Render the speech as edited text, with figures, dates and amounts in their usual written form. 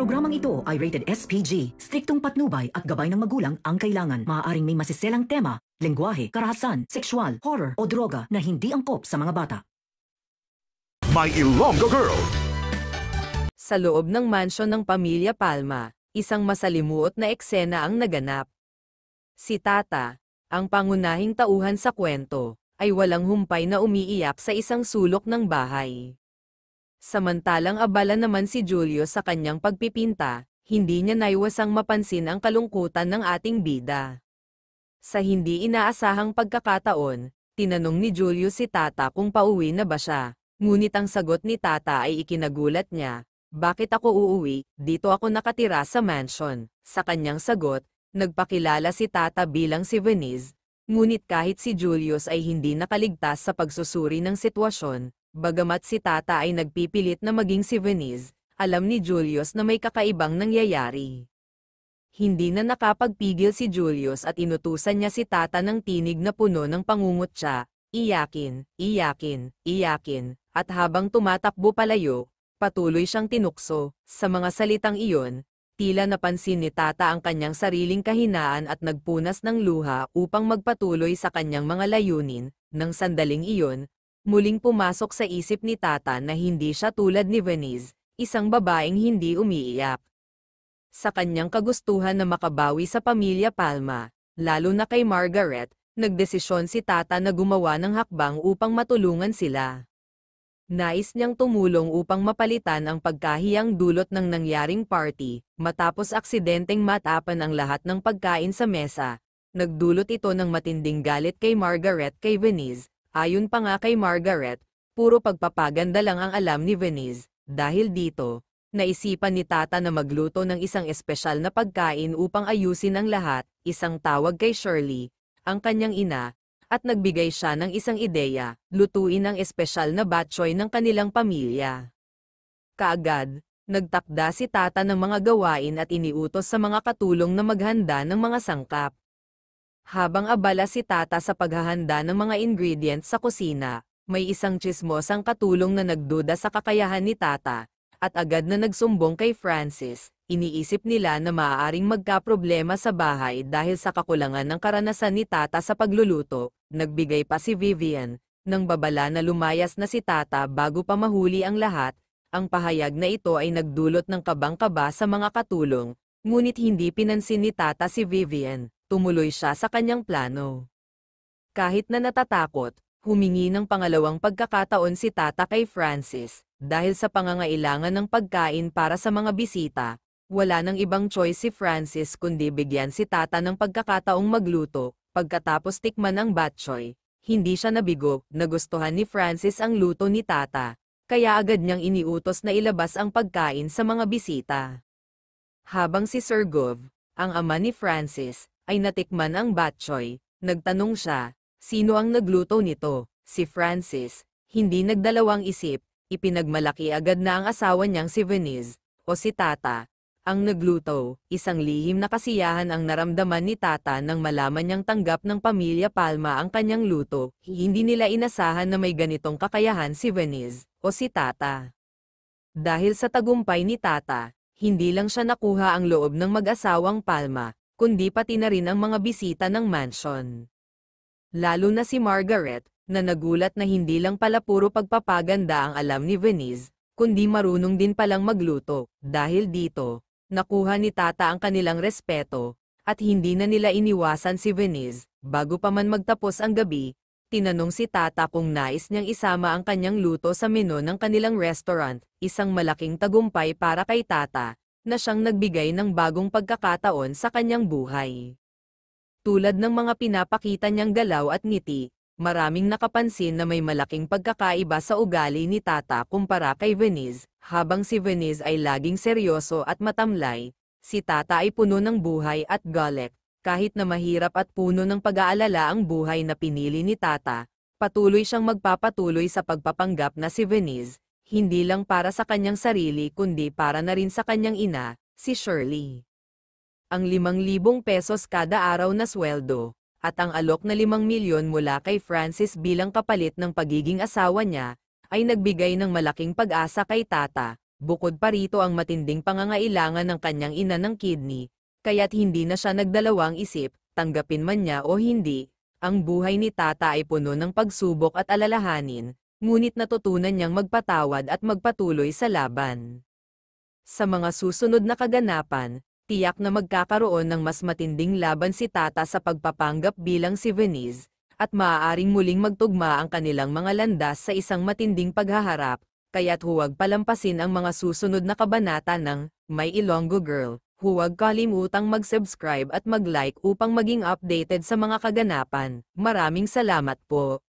programang ito ay rated SPG. Striktong patnubay at gabay ng magulang ang kailangan. Maaaring may masiselang tema, lengguwahe, karahasan, sexual, horror o droga na hindi angkop sa mga bata. My Ilonggo Girl. Sa loob ng mansyon ng pamilya Palma, isang masalimuot na eksena ang naganap. Si Tata, ang pangunahing tauhan sa kwento, ay walang humpay na umiiyak sa isang sulok ng bahay. Samantalang abala naman si Julio sa kanyang pagpipinta, hindi niya naiwasang mapansin ang kalungkutan ng ating bida. Sa hindi inaasahang pagkakataon, tinanong ni Julio si Tata kung pauwi na ba siya, ngunit ang sagot ni Tata ay ikinagulat niya. Bakit ako uuwi? Dito ako nakatira sa mansion. Sa kanyang sagot, nagpakilala si Tata bilang si Venice, ngunit kahit si Julius ay hindi nakaligtas sa pagsusuri ng sitwasyon, bagamat si Tata ay nagpipilit na maging si Venice, alam ni Julius na may kakaibang nangyayari. Hindi na nakapagpigil si Julius at inutusan niya si Tata ng tinig na puno ng pangungutya, iyakin, iyakin, iyakin, at habang tumatakbo palayo, patuloy siyang tinukso. Sa mga salitang iyon, tila napansin ni Tata ang kanyang sariling kahinaan at nagpunas ng luha upang magpatuloy sa kanyang mga layunin. Nang sandaling iyon, muling pumasok sa isip ni Tata na hindi siya tulad ni Venice, isang babaeng hindi umiiyak. Sa kanyang kagustuhan na makabawi sa pamilya Palma, lalo na kay Margaret, nagdesisyon si Tata na gumawa ng hakbang upang matulungan sila. Nais niyang tumulong upang mapalitan ang pagkahiyang dulot ng nangyaring party. Matapos aksidenteng matapan ang lahat ng pagkain sa mesa, nagdulot ito ng matinding galit kay Margaret kay Venice. Ayon pa nga kay Margaret, puro pagpapaganda lang ang alam ni Venice. Dahil dito, naisipan ni Tata na magluto ng isang espesyal na pagkain upang ayusin ang lahat. Isang tawag kay Shirley, ang kanyang ina, at nagbigay siya ng isang ideya, lutuin ang espesyal na batchoy ng kanilang pamilya. Kaagad, nagtakda si Tata ng mga gawain at iniutos sa mga katulong na maghanda ng mga sangkap. Habang abala si Tata sa paghahanda ng mga ingredients sa kusina, may isang tsismosang katulong na nagduda sa kakayahan ni Tata, at agad na nagsumbong kay Francis. Iniisip nila na maaaring magkaproblema sa bahay dahil sa kakulangan ng karanasan ni Tata sa pagluluto. Nagbigay pa si Vivian ng babala na lumayas na si Tata bago pa mahuli ang lahat. Ang pahayag na ito ay nagdulot ng kabang-kaba sa mga katulong, ngunit hindi pinansin ni Tata si Vivian. Tumuloy siya sa kanyang plano. Kahit na natatakot, humingi ng pangalawang pagkakataon si Tata kay Francis. Dahil sa pangangailangan ng pagkain para sa mga bisita, wala nang ibang choice si Francis kundi bigyan si Tata ng pagkakataong magluto. Pagkatapos tikman ang batchoy, hindi siya nabigo. Nagustuhan ni Francis ang luto ni Tata, kaya agad niyang iniutos na ilabas ang pagkain sa mga bisita. Habang si Sir Gov, ang ama ni Francis, ay natikman ang batchoy, nagtanong siya, sino ang nagluto nito? Si Francis, hindi nagdalawang isip, ipinagmalaki agad na ang asawa niyang si Venice, o si Tata, ang nagluto. Isang lihim na kasiyahan ang naramdaman ni Tata nang malaman niyang tanggap ng pamilya Palma ang kanyang luto. Hindi nila inasahan na may ganitong kakayahan si Venice, o si Tata. Dahil sa tagumpay ni Tata, hindi lang siya nakuha ang loob ng mag-asawang Palma, kundi pati na rin ang mga bisita ng mansion. Lalo na si Margaret, na nagulat na hindi lang pala puro pagpapaganda ang alam ni Venice, kundi marunong din palang magluto. Dahil dito, nakuha ni Tata ang kanilang respeto, at hindi na nila iniwasan si Venice. Bago pa man magtapos ang gabi, tinanong si Tata kung nais niyang isama ang kanyang luto sa menu ng kanilang restaurant, isang malaking tagumpay para kay Tata, na siyang nagbigay ng bagong pagkakataon sa kanyang buhay. Tulad ng mga pinapakita niyang galaw at ngiti, maraming nakapansin na may malaking pagkakaiba sa ugali ni Tata kumpara kay Venice. Habang si Venice ay laging seryoso at matamlay, si Tata ay puno ng buhay at galak. Kahit na mahirap at puno ng pag-aalala ang buhay na pinili ni Tata, patuloy siyang magpapatuloy sa pagpapanggap na si Venice, hindi lang para sa kanyang sarili kundi para na rin sa kanyang ina, si Shirley. Ang 5,000 pesos kada araw na sweldo, at ang alok na 5 milyon mula kay Francis bilang kapalit ng pagiging asawa niya, ay nagbigay ng malaking pag-asa kay Tata. Bukod pa rito ang matinding pangangailangan ng kanyang ina ng kidney, kaya't hindi na siya nagdalawang isip, tanggapin man niya o hindi. Ang buhay ni Tata ay puno ng pagsubok at alalahanin, ngunit natutunan niyang magpatawad at magpatuloy sa laban. Sa mga susunod na kaganapan, tiyak na magkakaroon ng mas matinding laban si Tata sa pagpapanggap bilang si Venice, at maaaring muling magtugma ang kanilang mga landas sa isang matinding paghaharap, kaya't huwag palampasin ang mga susunod na kabanata ng My Ilonggo Girl. Huwag kalimutang mag-subscribe at mag-like upang maging updated sa mga kaganapan. Maraming salamat po.